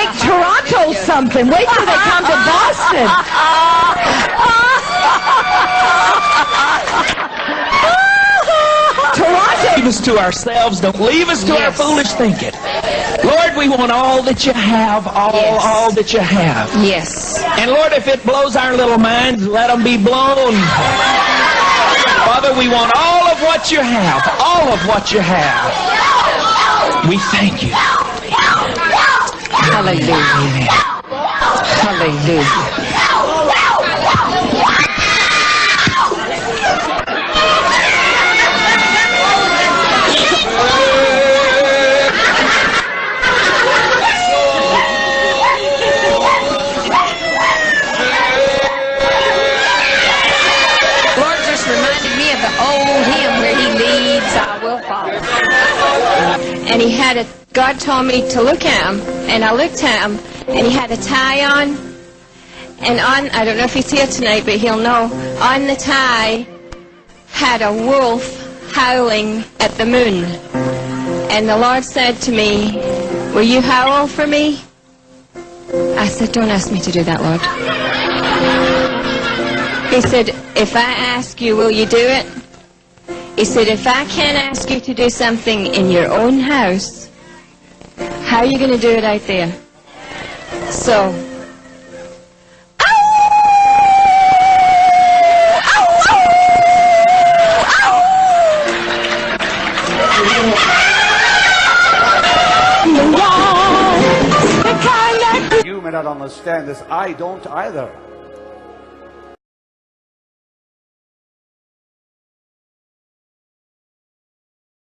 make Toronto something. Wait till they come to Boston. Toronto. Leave us to ourselves. Don't leave us to our foolish thinking. Lord, we want all that you have, all that you have. Yes. And Lord, if it blows our little minds, let them be blown. Father, we want all of what you have, all of what you have. We thank you. Hallelujah. Hallelujah. And he had a, God told me to look at him, and I looked at him, and he had a tie on, and on, I don't know if he's here tonight, but he'll know, on the tie had a wolf howling at the moon. And the Lord said to me, will you howl for me? I said, don't ask me to do that, Lord. He said, if I ask you, will you do it? He said, if I can't ask you to do something in your own house, how are you going to do it out there? So, You may not understand this. I don't either.